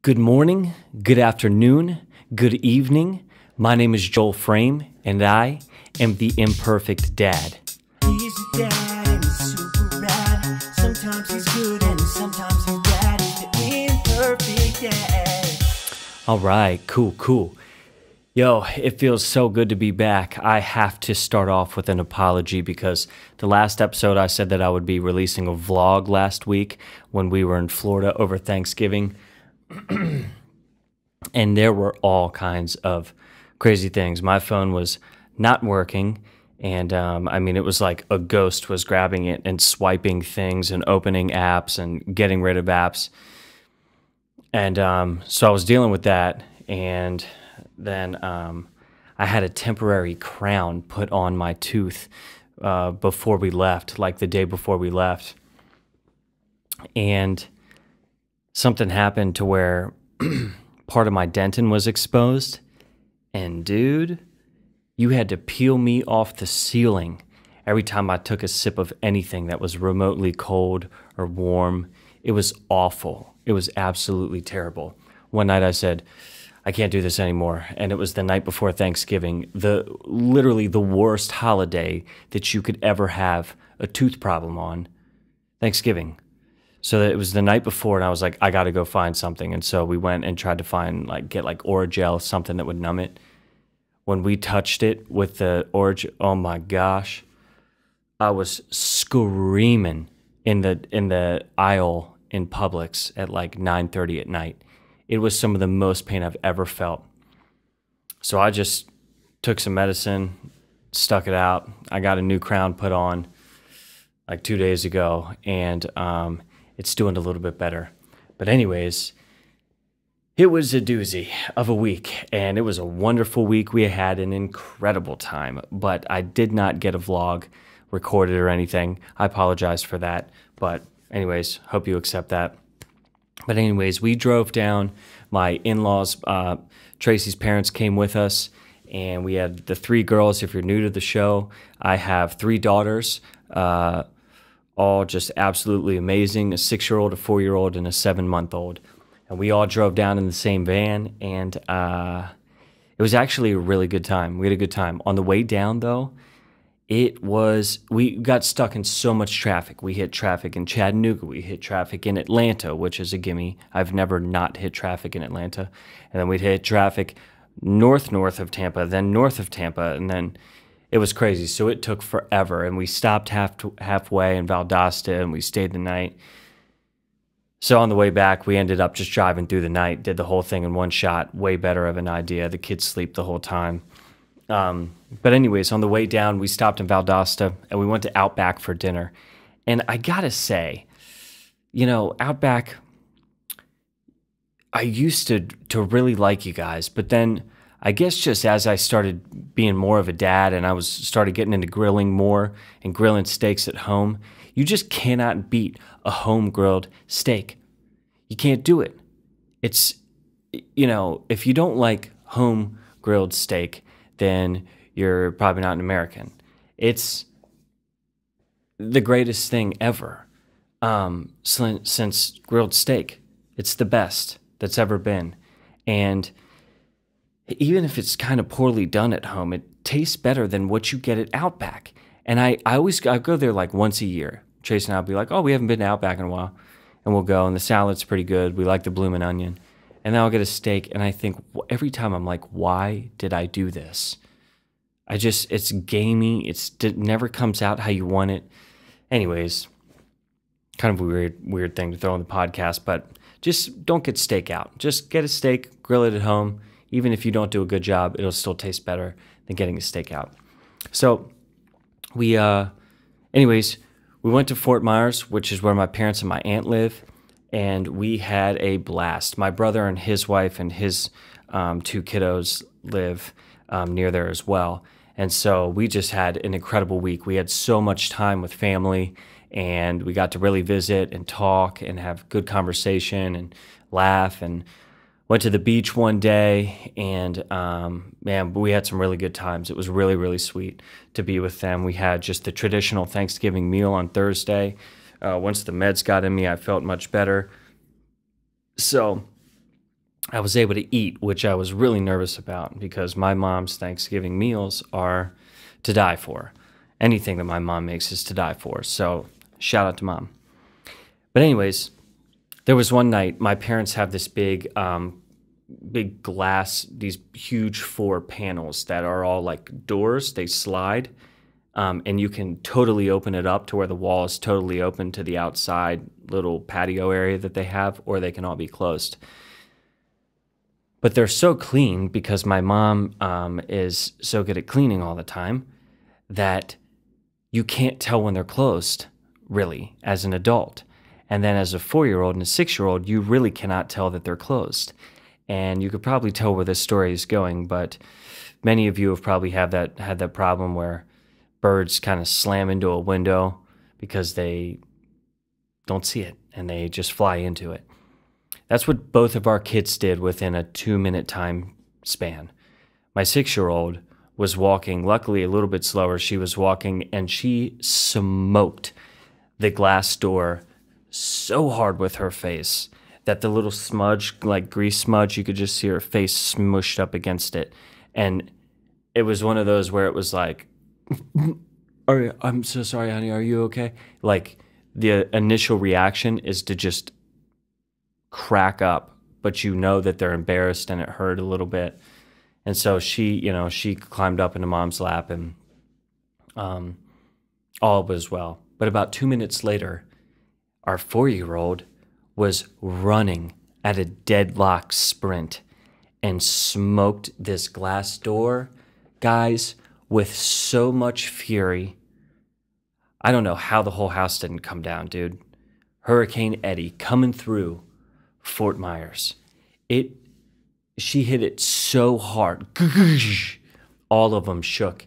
Good morning, good afternoon, good evening. My name is Joel Frame, and I am the Imperfect Dad. He's a dad and he's super rad. Sometimes he's good and sometimes he's bad. He's the imperfect dad. All right, cool. Yo, it feels so good to be back. I have to start off with an apology because the last episode I said that I would be releasing a vlog last week when we were in Florida over Thanksgiving. And there were all kinds of crazy things. My phone was not working, and it was like a ghost was grabbing it and swiping things and opening apps and getting rid of apps. And so I was dealing with that, and then I had a temporary crown put on my tooth before we left, like the day before we left. And something happened to where part of my dentin was exposed, and dude, you had to peel me off the ceiling every time I took a sip of anything that was remotely cold or warm. It was awful. It was absolutely terrible. One night I said, I can't do this anymore, and it was the night before Thanksgiving, literally the worst holiday that you could ever have a tooth problem on, Thanksgiving. So it was the night before, and I was like, I got to go find something. And so we went and tried to get Orajel, something that would numb it. When we touched it with the Orajel, oh my gosh, I was screaming in the aisle in Publix at like 9:30 at night. It was some of the most pain I've ever felt. So I just took some medicine, stuck it out. I got a new crown put on like 2 days ago, and it's doing a little bit better. But anyways, it was a doozy of a week, and it was a wonderful week. We had an incredible time, but I did not get a vlog recorded or anything. I apologize for that. But anyways, hope you accept that. But anyways, we drove down. My in-laws, Tracy's parents came with us, and we had the three girls. If you're new to the show, I have three daughters, all just absolutely amazing, a 6-year-old, a 4-year-old, and a 7-month-old. And we all drove down in the same van, and it was actually a really good time. We had a good time. On the way down, though, we got stuck in so much traffic. We hit traffic in Chattanooga. We hit traffic in Atlanta, which is a gimme. I've never not hit traffic in Atlanta. And then we'd hit traffic north of Tampa, then north of Tampa, and then it was crazy. So it took forever, and we stopped halfway in Valdosta, and we stayed the night. So on the way back, we ended up just driving through the night, did the whole thing in one shot. Way better of an idea. The kids sleep the whole time. But anyways, on the way down, we stopped in Valdosta, and we went to Outback for dinner. And I gotta say, Outback, I used to really like you guys, but then I guess just as I started being more of a dad and I started getting into grilling more and grilling steaks at home, you just cannot beat a home grilled steak. You can't do it. It's, if you don't like home grilled steak, then you're probably not an American. It's the greatest thing ever since grilled steak. It's the best that's ever been. And even if it's kind of poorly done at home, it tastes better than what you get at Outback. And I go there like once a year. Trace and I'll be like, oh, we haven't been to Outback in a while. And we'll go, and the salad's pretty good. We like the bloomin' onion. And then I'll get a steak, and I think every time I'm like, why did I do this? It's gamey. It never comes out how you want it. Anyways, kind of a weird thing to throw on the podcast, but just don't get steak out. Just get a steak, grill it at home. Even if you don't do a good job, it'll still taste better than getting a steak out. So we went to Fort Myers, which is where my parents and my aunt live, and we had a blast. My brother and his wife and his 2 kiddos live near there as well. And so we just had an incredible week. We had so much time with family, and we got to really visit and talk and have good conversation and laugh, and went to the beach one day, and man, we had some really good times. It was really, really sweet to be with them. We had just the traditional Thanksgiving meal on Thursday. Once the meds got in me, I felt much better. So I was able to eat, which I was really nervous about because my mom's Thanksgiving meals are to die for. Anything that my mom makes is to die for. So shout out to mom. But anyways, there was one night, my parents have this big glass, these huge 4 panels that are all like doors. They slide, and you can totally open it up to where the wall is totally open to the outside little patio area that they have, or they can all be closed. But they're so clean because my mom is so good at cleaning all the time that you can't tell when they're closed, really, as an adult. And then as a 4-year-old and a 6-year-old, you really cannot tell that they're closed. And you could probably tell where this story is going, but many of you have probably had that problem where birds kind of slam into a window because they don't see it and they just fly into it. That's what both of our kids did within a 2-minute time span. My 6-year-old was walking, luckily a little bit slower. She was walking and she smoked the glass door so hard with her face that the little smudge, like grease smudge, you could just see her face smushed up against it. And it was one of those where it was like, I'm so sorry, honey, are you okay? Like the initial reaction is to just crack up, but you know that they're embarrassed and it hurt a little bit. And so she climbed up into mom's lap and all was well. But about 2 minutes later, our 4-year-old was running at a deadlock sprint and smoked this glass door, guys, with so much fury. I don't know how the whole house didn't come down, dude. Hurricane Eddie coming through Fort Myers. She hit it so hard. All of them shook.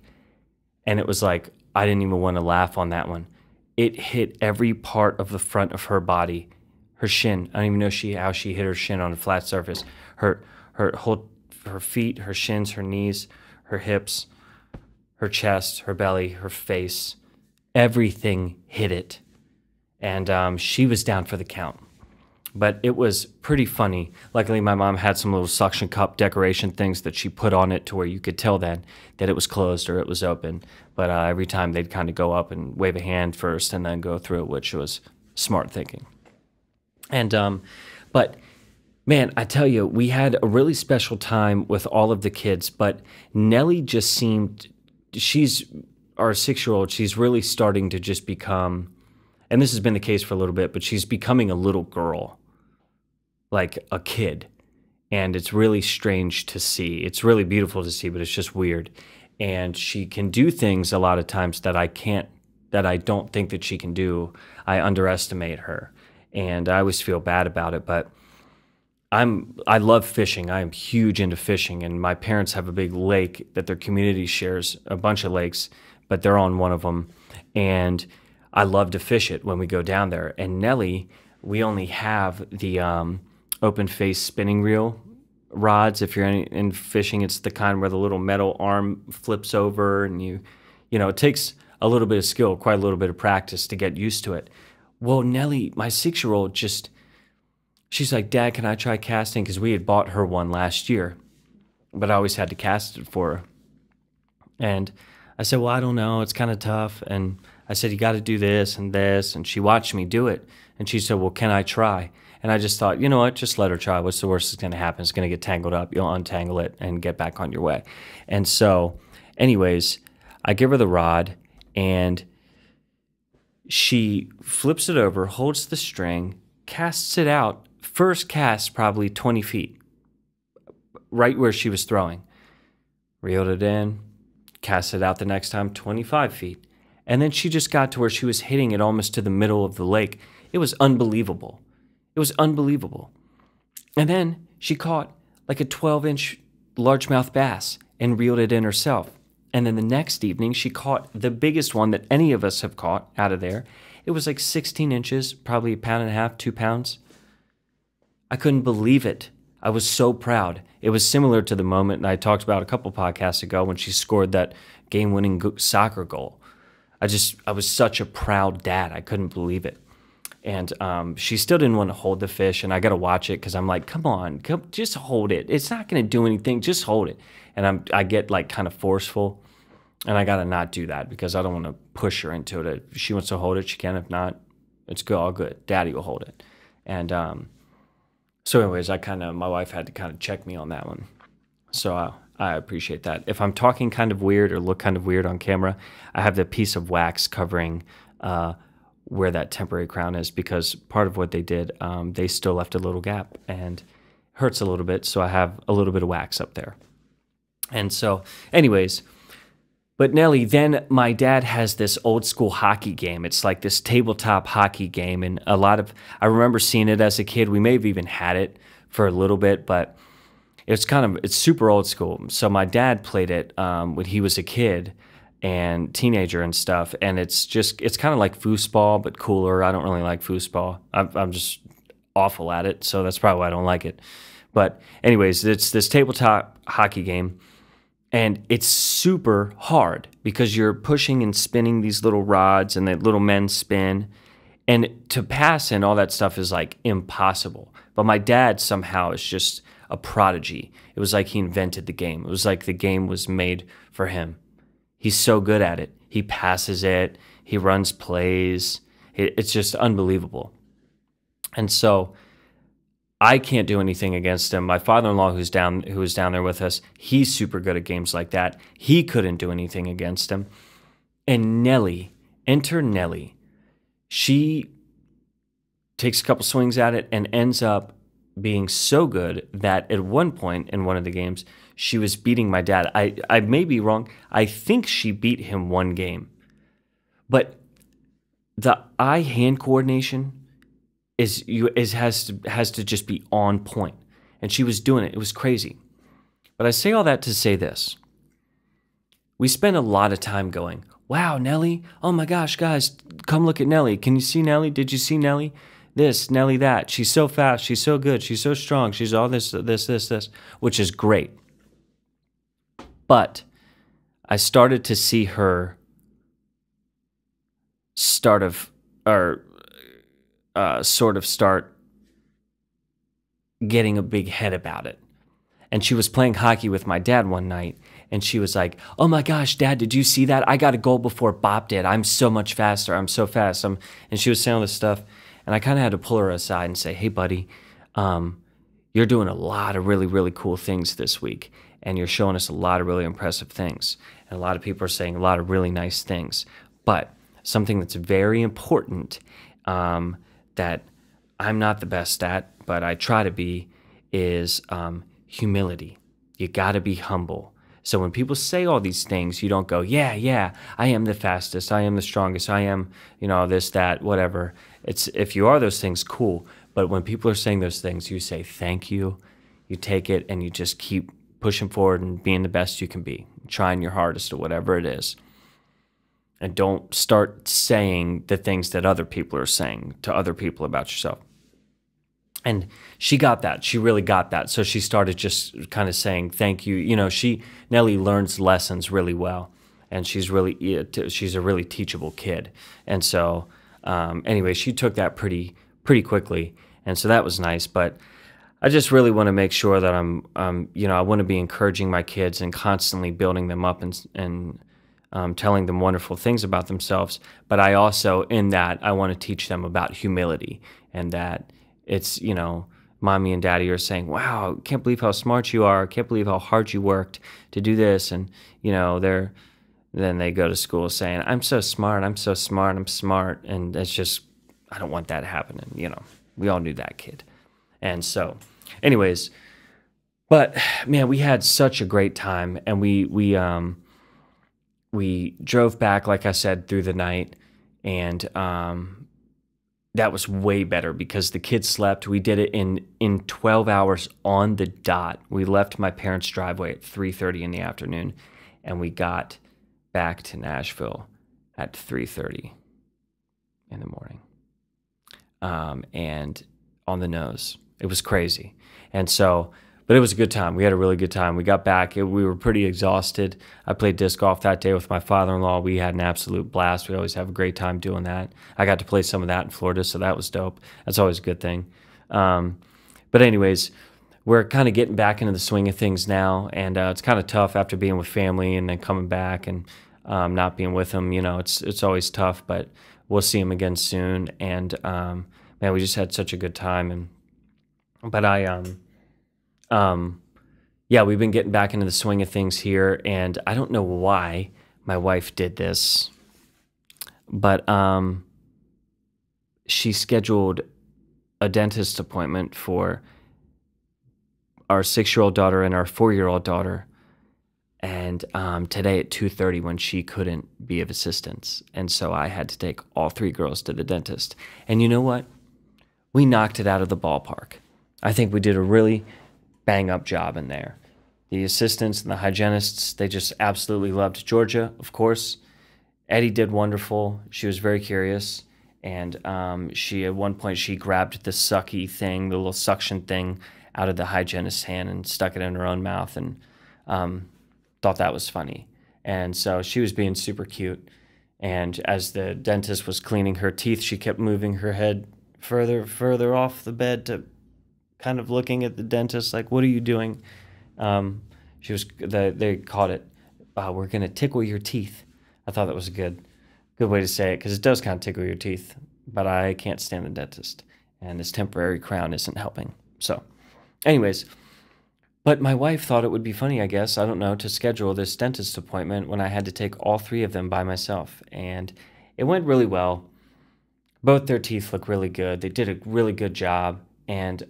And it was like, I didn't even want to laugh on that one. It hit every part of the front of her body. Her shin. I don't even know how she hit her shin on a flat surface. Her feet, her shins, her knees, her hips, her chest, her belly, her face. Everything hit it. And she was down for the count. But it was pretty funny. Luckily, my mom had some little suction cup decoration things that she put on it to where you could tell then that it was closed or it was open. But every time they'd kind of go up and wave a hand first and then go through, which was smart thinking. And but man, I tell you, we had a really special time with all of the kids. But Nellie just seemed, she's our 6-year-old. She's really starting to just become, and this has been the case for a little bit, but she's becoming a little girl. Like a kid. And it's really strange to see. It's really beautiful to see, but it's just weird. And she can do things a lot of times that I don't think that she can do. I underestimate her. And I always feel bad about it, but I love fishing. I am huge into fishing, and my parents have a big lake that their community shares, a bunch of lakes, but they're on one of them. And I love to fish it when we go down there. And Nellie, we only have the open face spinning reel rods. If you're in fishing, it's the kind where the little metal arm flips over and it takes a little bit of skill, quite a little bit of practice to get used to it. Well, Nellie, my 6-year-old, she's like, Dad, can I try casting? Because we had bought her one last year, but I always had to cast it for her. And I said, well, I don't know. It's kind of tough. And I said, you got to do this and this. And she watched me do it. And she said, well, can I try? And I just thought, you know what, just let her try. What's the worst that's going to happen? It's going to get tangled up. You'll untangle it and get back on your way. And so, anyways, I give her the rod, and she flips it over, holds the string, casts it out. First cast, probably 20 feet, right where she was throwing. Reeled it in, cast it out the next time, 25 feet. And then she just got to where she was hitting it almost to the middle of the lake. It was unbelievable. It was unbelievable. And then she caught like a 12-inch largemouth bass and reeled it in herself. And then the next evening, she caught the biggest one that any of us have caught out of there. It was like 16 inches, probably 1.5 pounds, 2 pounds. I couldn't believe it. I was so proud. It was similar to the moment I talked about a couple podcasts ago when she scored that game-winning soccer goal. I was such a proud dad. I couldn't believe it. And she still didn't want to hold the fish, and I got to watch it because I'm like, come on, just hold it. It's not going to do anything. Just hold it. And I get like kind of forceful, and I got to not do that because I don't want to push her into it. If she wants to hold it, she can. If not, it's good, all good. Daddy will hold it. And so anyways, my wife had to kind of check me on that one. So I appreciate that. If I'm talking kind of weird or look kind of weird on camera, I have the piece of wax covering where that temporary crown is, because part of what they did, they still left a little gap and hurts a little bit. So I have a little bit of wax up there. And so anyways, but Nelly, then my dad has this old school hockey game. It's like this tabletop hockey game. And I remember seeing it as a kid. We may have even had it for a little bit, but it's super old school. So my dad played it when he was a kid and teenager and stuff. And it's kind of like foosball, but cooler. I don't really like foosball. I'm just awful at it. So that's probably why I don't like it. But anyways, it's this tabletop hockey game. And it's super hard because you're pushing and spinning these little rods and the little men spin. And to pass and all that stuff is like impossible. But my dad somehow is just a prodigy. It was like he invented the game. It was like the game was made for him. He's so good at it. He passes it. He runs plays. It's just unbelievable. And so I can't do anything against him. My father-in-law, who was down there with us, he's super good at games like that. He couldn't do anything against him. And enter Nelly. She takes a couple swings at it and ends up being so good that at one point in one of the games, she was beating my dad. I may be wrong. I think she beat him one game. But the eye-hand coordination has to just be on point. And she was doing it. It was crazy. But I say all that to say this. We spend a lot of time going, wow, Nelly, oh my gosh, guys, come look at Nelly. Can you see Nelly? Did you see Nelly? This, Nelly, that. She's so fast. She's so good. She's so strong. She's all this, which is great. But I started to see her sort of start getting a big head about it. And she was playing hockey with my dad one night, and she was like, oh my gosh, Dad, did you see that? I got a goal before Bob did. I'm so much faster. I'm so fast. And she was saying all this stuff, and I kind of had to pull her aside and say, hey, buddy, you're doing a lot of really, really cool things this week, and you're showing us a lot of really impressive things. And a lot of people are saying a lot of really nice things. But something that's very important that I'm not the best at, but I try to be, is humility. You got to be humble. So when people say all these things, you don't go, yeah, I am the fastest, I am the strongest, I am, this, that, whatever. If you are those things, cool. But when people are saying those things, you say thank you, you take it, and you just keep pushing forward and being the best you can be, trying your hardest or whatever it is. And don't start saying the things that other people are saying to other people about yourself. And she got that. She really got that. So she started just kind of saying thank you. Nelly learns lessons really well, and she's a really teachable kid. And so anyway, she took that pretty quickly, and so that was nice. But I just really want to make sure that I want to be encouraging my kids and constantly building them up and telling them wonderful things about themselves. But I also, in that, I want to teach them about humility, and that it's, mommy and daddy are saying, wow, can't believe how smart you are. Can't believe how hard you worked to do this. And, then they go to school saying, I'm so smart. I'm so smart. I'm smart. And it's just, I don't want that happening. We all knew that kid. And so anyways, but man, we had such a great time, and we drove back, like I said, through the night, and that was way better because the kids slept. We did it in 12 hours on the dot. We left my parents' driveway at 3:30 in the afternoon, and we got back to Nashville at 3:30 in the morning. And on the nose. It was crazy. And so But it was a good time. We had a really good time. We got back. We were pretty exhausted. I played disc golf that day with my father-in-law. We had an absolute blast. We always have a great time doing that. I got to play some of that in Florida, so that was dope. That's always a good thing. But anyways, we're kind of getting back into the swing of things now, and it's kind of tough after being with family and then coming back and not being with them. It's always tough, but we'll see them again soon. And man, we just had such a good time. Yeah, we've been getting back into the swing of things here, and I don't know why my wife did this, but she scheduled a dentist appointment for our 6-year-old daughter and our 4-year-old daughter, and today at 2:30 when she couldn't be of assistance, and so I had to take all 3 girls to the dentist. And you know what? We knocked it out of the ballpark. I think we did a really bang-up job in there. The assistants and the hygienists, they just absolutely loved Georgia, of course. Eddie did wonderful. She was very curious. And she, at one point, she grabbed the sucky thing, the little suction thing, out of the hygienist's hand and stuck it in her own mouth and thought that was funny. And so she was being super cute. And as the dentist was cleaning her teeth, she kept moving her head further off the bed to kind of looking at the dentist like, what are you doing? They called it, we're going to tickle your teeth. I thought that was a good way to say it, because it does kind of tickle your teeth, but I can't stand the dentist, and this temporary crown isn't helping. So anyways, but my wife thought it would be funny, I guess, I don't know, to schedule this dentist appointment when I had to take all 3 of them by myself, and it went really well. Both their teeth look really good. They did a really good job. And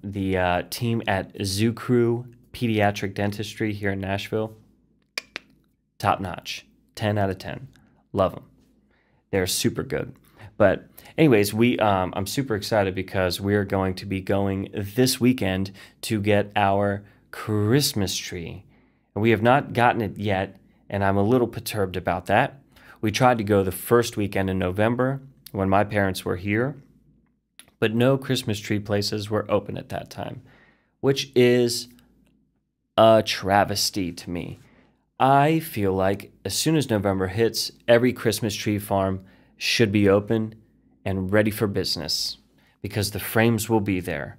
the team at Zoo Crew Pediatric Dentistry here in Nashville, top notch, 10 out of 10. Love them. They're super good. But anyways, I'm super excited because we're going to be going this weekend to get our Christmas tree. And we have not gotten it yet, and I'm a little perturbed about that. We tried to go the first weekend in November when my parents were here, but no Christmas tree places were open at that time, which is a travesty to me. I feel like as soon as November hits, every Christmas tree farm should be open and ready for business because the frames will be there.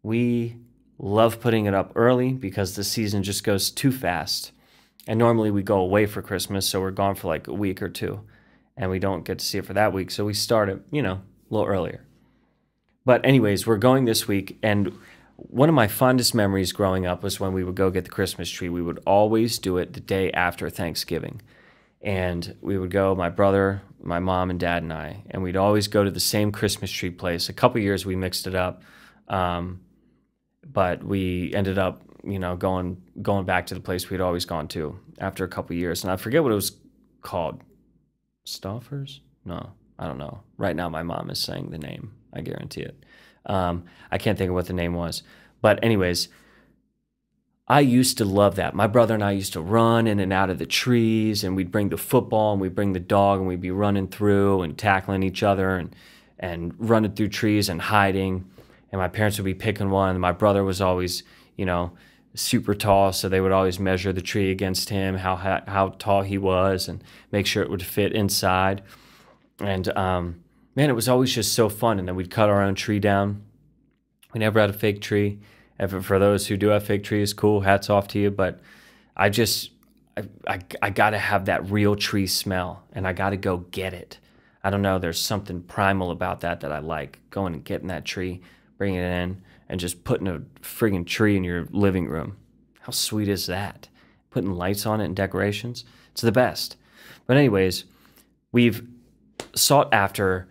We love putting it up early because the season just goes too fast. And normally we go away for Christmas, so we're gone for like a week or 2, and we don't get to see it for that week, so we start it, a little earlier. But anyways, we're going this week, and one of my fondest memories growing up was when we would go get the Christmas tree. We would always do it the day after Thanksgiving. And we would go, my brother, my mom, and dad, and I, and we'd always go to the same Christmas tree place. A couple years we mixed it up, but we ended up, going back to the place we'd always gone to after a couple years. And I forget what it was called. Stouffer's? No, I don't know. Right now my mom is saying the name. I guarantee it. I can't think of what the name was. But anyways, I used to love that. My brother and I used to run in and out of the trees, and we'd bring the football and we'd bring the dog, and we'd be running through and tackling each other and running through trees and hiding. And my parents would be picking one, and my brother was always, super tall, so they would always measure the tree against him, how tall he was, and make sure it would fit inside. And man, it was always just so fun. And then we'd cut our own tree down. We never had a fake tree. And for those who do have fake trees, cool, hats off to you. But I got to have that real tree smell, and I got to go get it. I don't know, there's something primal about that I like. Going and getting that tree, bringing it in, and just putting a friggin' tree in your living room. How sweet is that? Putting lights on it and decorations. It's the best. But anyways, we've sought after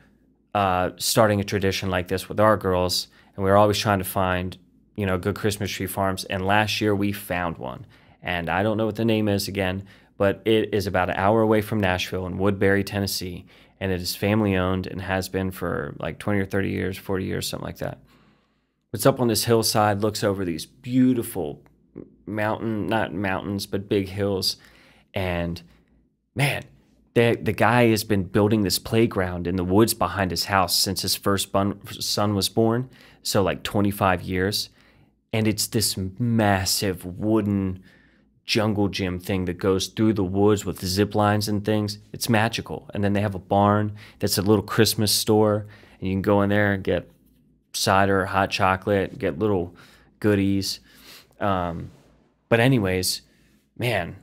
starting a tradition like this with our girls, and we're always trying to find, good Christmas tree farms. And last year we found one, and I don't know what the name is again, but it is about an hour away from Nashville in Woodbury, Tennessee, and it is family owned and has been for like 20 or 30 years, 40 years, something like that. It's up on this hillside, looks over these beautiful not mountains, but big hills, and man, the guy has been building this playground in the woods behind his house since his first son was born, so like 25 years. And it's this massive wooden jungle gym thing that goes through the woods with zip lines and things. It's magical. And then they have a barn that's a little Christmas store, and you can go in there and get cider, hot chocolate, get little goodies. But anyways, man,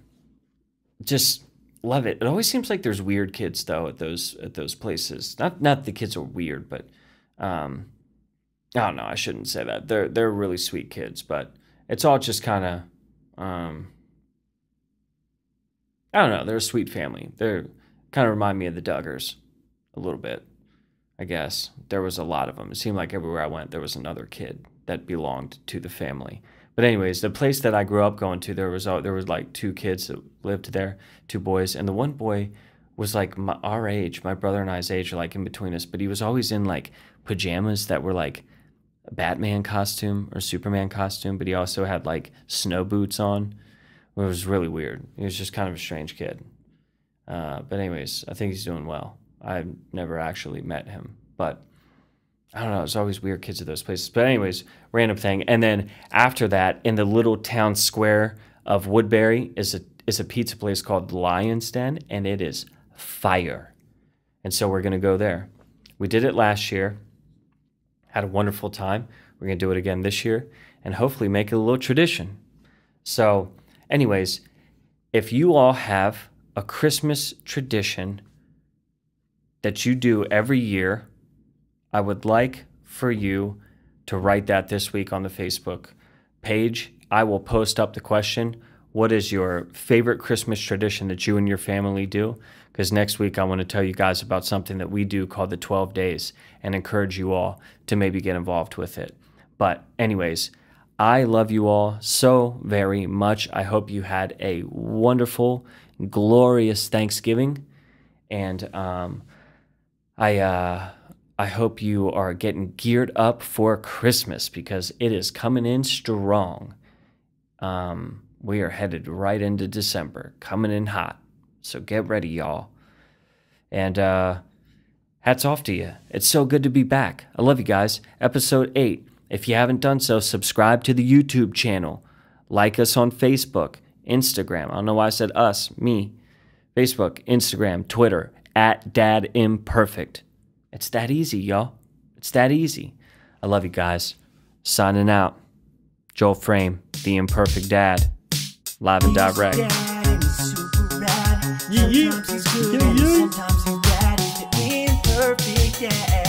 just love it. It always seems like there's weird kids though at those places. Not the kids are weird, but I don't know. I shouldn't say that. They're really sweet kids, but it's all just kind of I don't know. They're a sweet family. They're kind of remind me of the Duggars a little bit, I guess. There was a lot of them. It seemed like everywhere I went, there was another kid that belonged to the family. But anyways, the place that I grew up going to, there was like 2 kids that lived there, 2 boys, and the one boy was like our age. My brother and I's age are like in between us, but he was always in like pajamas that were like a Batman costume or Superman costume, but he also had like snow boots on. It was really weird. He was just kind of a strange kid. But anyways, I think he's doing well. I've never actually met him, but I don't know. There's always weird kids at those places. But anyways, random thing. And then after that, in the little town square of Woodbury is a pizza place called Lion's Den, and it is fire. And so we're going to go there. We did it last year. Had a wonderful time. We're going to do it again this year and hopefully make it a little tradition. So anyways, if you all have a Christmas tradition that you do every year, I would like for you to write that this week on the Facebook page. I will post up the question, what is your favorite Christmas tradition that you and your family do? Because next week I want to tell you guys about something that we do called the 12 days and encourage you all to maybe get involved with it. But anyways, I love you all so very much. I hope you had a wonderful, glorious Thanksgiving. And I hope you are getting geared up for Christmas because it is coming in strong. We are headed right into December, coming in hot. So get ready, y'all. And hats off to you. It's so good to be back. I love you guys. Episode 8. If you haven't done so, subscribe to the YouTube channel. Like us on Facebook, Instagram. I don't know why I said us, me. Facebook, Instagram, Twitter, @DadImperfect. It's that easy, y'all. It's that easy. I love you guys. Signing out. Joel Frame, the Imperfect Dad. Live and direct. Sometimes he's good and sometimes he's bad. He's the imperfect dad.